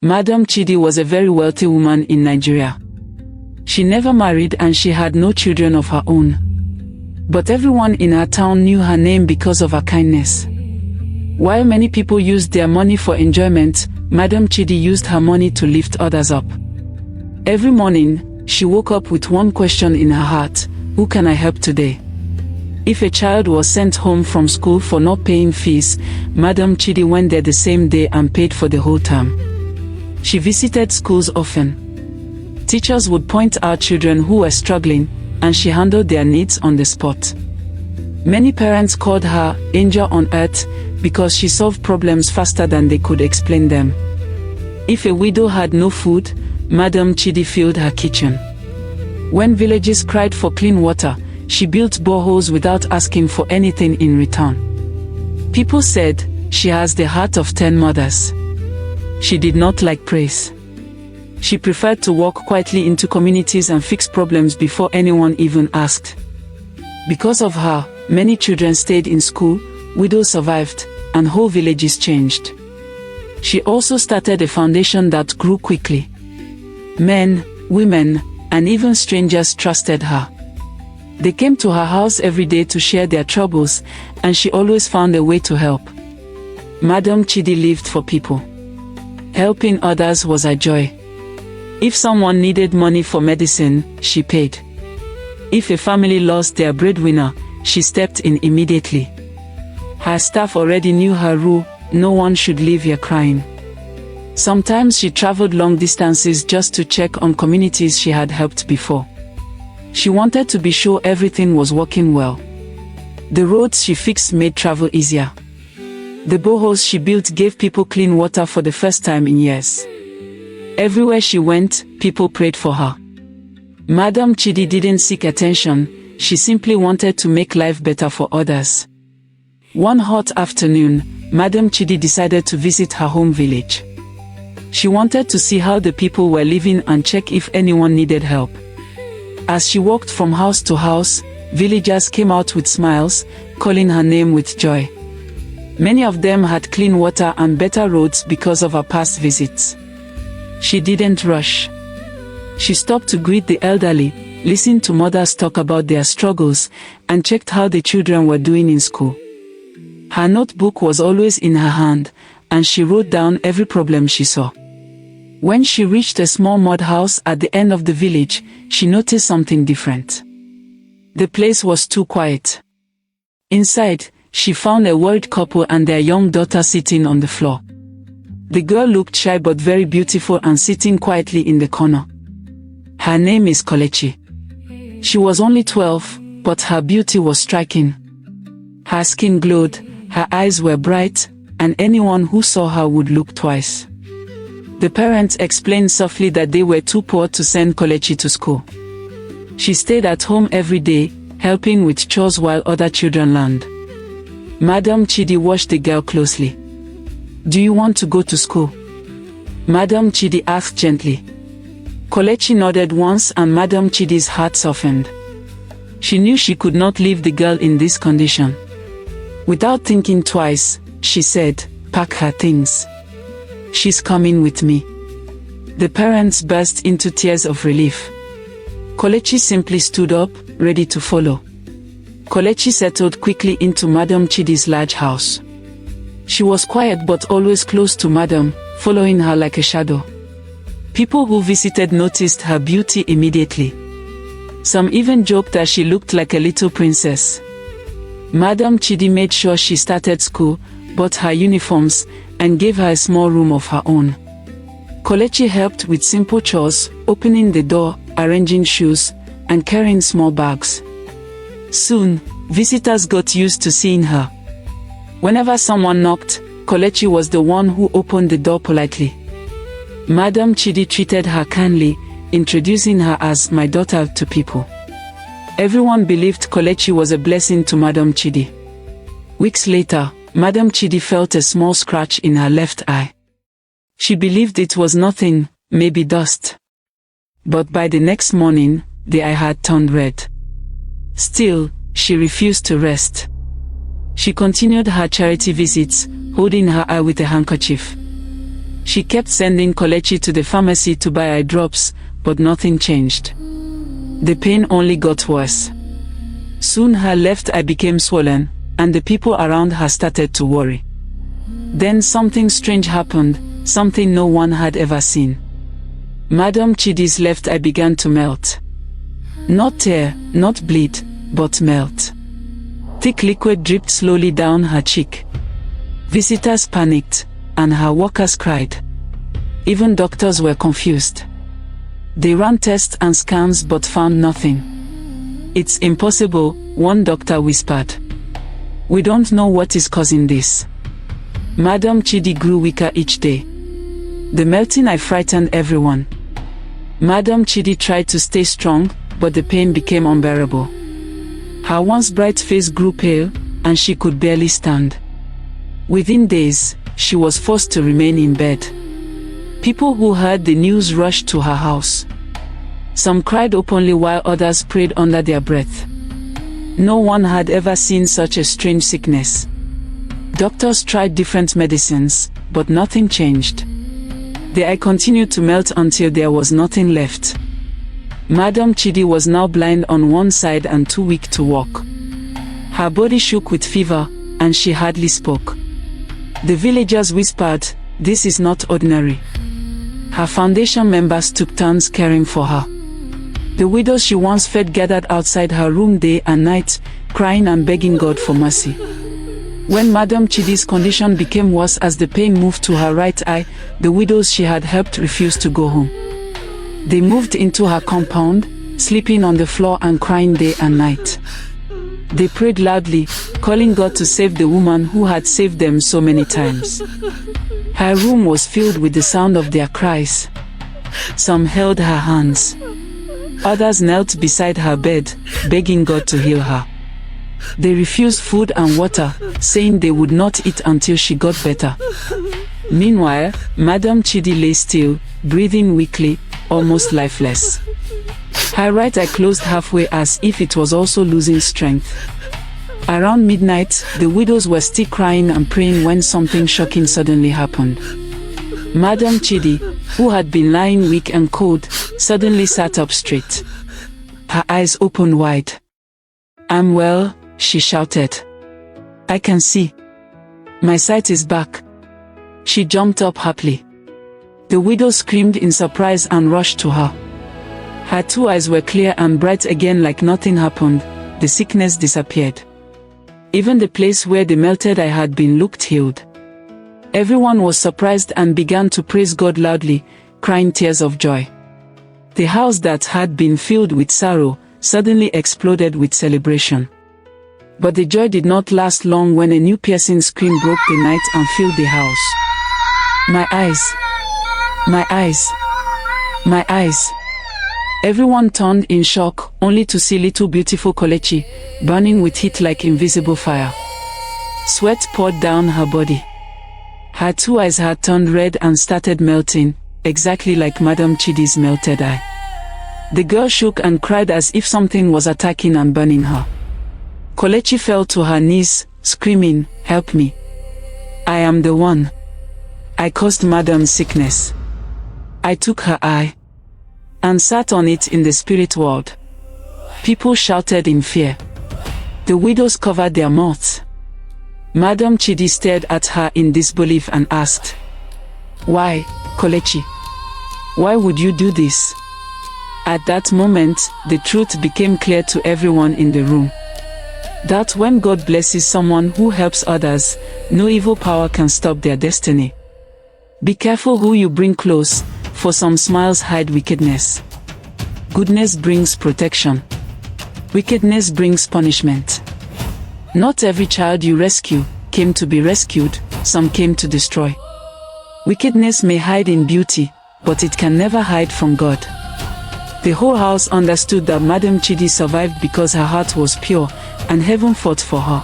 Madam Chidi was a very wealthy woman in Nigeria. She never married and she had no children of her own. But everyone in her town knew her name because of her kindness. While many people used their money for enjoyment, Madam Chidi used her money to lift others up. Every morning, she woke up with one question in her heart: who can I help today? If a child was sent home from school for not paying fees, Madam Chidi went there the same day and paid for the whole term. She visited schools often. Teachers would point out children who were struggling, and she handled their needs on the spot. Many parents called her "Angel on Earth" because she solved problems faster than they could explain them. If a widow had no food, Madam Chidi filled her kitchen. When villages cried for clean water, she built boreholes without asking for anything in return. People said, she has the heart of 10 mothers. She did not like praise. She preferred to walk quietly into communities and fix problems before anyone even asked. Because of her, many children stayed in school, widows survived, and whole villages changed. She also started a foundation that grew quickly. Men, women, and even strangers trusted her. They came to her house every day to share their troubles, and she always found a way to help. Madam Chidi lived for people. Helping others was her joy. If someone needed money for medicine, she paid. If a family lost their breadwinner, she stepped in immediately. Her staff already knew her rule: no one should leave here crying. Sometimes she traveled long distances just to check on communities she had helped before. She wanted to be sure everything was working well. The roads she fixed made travel easier. The boreholes she built gave people clean water for the first time in years. Everywhere she went, people prayed for her. Madam Chidi didn't seek attention, she simply wanted to make life better for others. One hot afternoon, Madam Chidi decided to visit her home village. She wanted to see how the people were living and check if anyone needed help. As she walked from house to house, villagers came out with smiles, calling her name with joy. Many of them had clean water and better roads because of her past visits. She didn't rush. She stopped to greet the elderly, listened to mothers talk about their struggles, and checked how the children were doing in school. Her notebook was always in her hand, and she wrote down every problem she saw. When she reached a small mud house at the end of the village, she noticed something different. The place was too quiet. Inside, she found a worried couple and their young daughter sitting on the floor. The girl looked shy but very beautiful and sitting quietly in the corner. Her name is Kelechi. She was only 12, but her beauty was striking. Her skin glowed, her eyes were bright, and anyone who saw her would look twice. The parents explained softly that they were too poor to send Kelechi to school. She stayed at home every day, helping with chores while other children learned. Madam Chidi watched the girl closely. "Do you want to go to school?" Madam Chidi asked gently. Kelechi nodded once and Madam Chidi's heart softened. She knew she could not leave the girl in this condition. Without thinking twice, she said, "Pack her things. She's coming with me." The parents burst into tears of relief. Kelechi simply stood up, ready to follow. Kelechi settled quickly into Madam Chidi's large house. She was quiet but always close to Madam, following her like a shadow. People who visited noticed her beauty immediately. Some even joked that she looked like a little princess. Madam Chidi made sure she started school, bought her uniforms, and gave her a small room of her own. Kelechi helped with simple chores, opening the door, arranging shoes, and carrying small bags. Soon, visitors got used to seeing her. Whenever someone knocked, Kelechi was the one who opened the door politely. Madam Chidi treated her kindly, introducing her as "my daughter" to people. Everyone believed Kelechi was a blessing to Madam Chidi. Weeks later, Madam Chidi felt a small scratch in her left eye. She believed it was nothing, maybe dust. But by the next morning, the eye had turned red. Still, she refused to rest. She continued her charity visits, holding her eye with a handkerchief. She kept sending Kelechi to the pharmacy to buy eye drops, but nothing changed. The pain only got worse. Soon her left eye became swollen, and the people around her started to worry. Then something strange happened, something no one had ever seen. Madam Chidi's left eye began to melt. Not tear, not bleed, but melt. Thick liquid dripped slowly down her cheek. Visitors panicked, and her workers cried. Even doctors were confused. They ran tests and scans but found nothing. "It's impossible," one doctor whispered. "We don't know what is causing this." Madam Chidi grew weaker each day. The melting eye frightened everyone. Madam Chidi tried to stay strong, but the pain became unbearable. Her once bright face grew pale, and she could barely stand. Within days, she was forced to remain in bed. People who heard the news rushed to her house. Some cried openly while others prayed under their breath. No one had ever seen such a strange sickness. Doctors tried different medicines, but nothing changed. The eye continued to melt until there was nothing left. Madam Chidi was now blind on one side and too weak to walk. Her body shook with fever, and she hardly spoke. The villagers whispered, "This is not ordinary." Her foundation members took turns caring for her. The widows she once fed gathered outside her room day and night, crying and begging God for mercy. When Madam Chidi's condition became worse as the pain moved to her right eye, the widows she had helped refused to go home. They moved into her compound, sleeping on the floor and crying day and night. They prayed loudly, calling God to save the woman who had saved them so many times. Her room was filled with the sound of their cries. Some held her hands. Others knelt beside her bed, begging God to heal her. They refused food and water, saying they would not eat until she got better. Meanwhile, Madam Chidi lay still, breathing weakly, almost lifeless. Her right eye closed halfway as if it was also losing strength. Around midnight, the widows were still crying and praying when something shocking suddenly happened. Madam Chidi, who had been lying weak and cold, suddenly sat up straight. Her eyes opened wide. "I'm well," she shouted. "I can see. My sight is back." She jumped up happily. The widow screamed in surprise and rushed to her. Her two eyes were clear and bright again like nothing happened. The sickness disappeared. Even the place where the melted eye had been looked healed. Everyone was surprised and began to praise God loudly, crying tears of joy. The house that had been filled with sorrow suddenly exploded with celebration. But the joy did not last long when a new piercing scream broke the night and filled the house. "My eyes! My eyes! My eyes!" Everyone turned in shock, only to see little beautiful Kelechi, burning with heat like invisible fire. Sweat poured down her body. Her two eyes had turned red and started melting, exactly like Madam Chidi's melted eye. The girl shook and cried as if something was attacking and burning her. Kelechi fell to her knees, screaming, "Help me. I am the one. I caused Madam's sickness. I took her eye and sat on it in the spirit world." People shouted in fear. The widows covered their mouths. Madam Chidi stared at her in disbelief and asked, "Why, Kelechi? Why would you do this?" At that moment, the truth became clear to everyone in the room. That when God blesses someone who helps others, no evil power can stop their destiny. Be careful who you bring close, for some smiles hide wickedness. Goodness brings protection. Wickedness brings punishment. Not every child you rescue came to be rescued, some came to destroy. Wickedness may hide in beauty, but it can never hide from God. The whole house understood that Madam Chidi survived because her heart was pure, and heaven fought for her.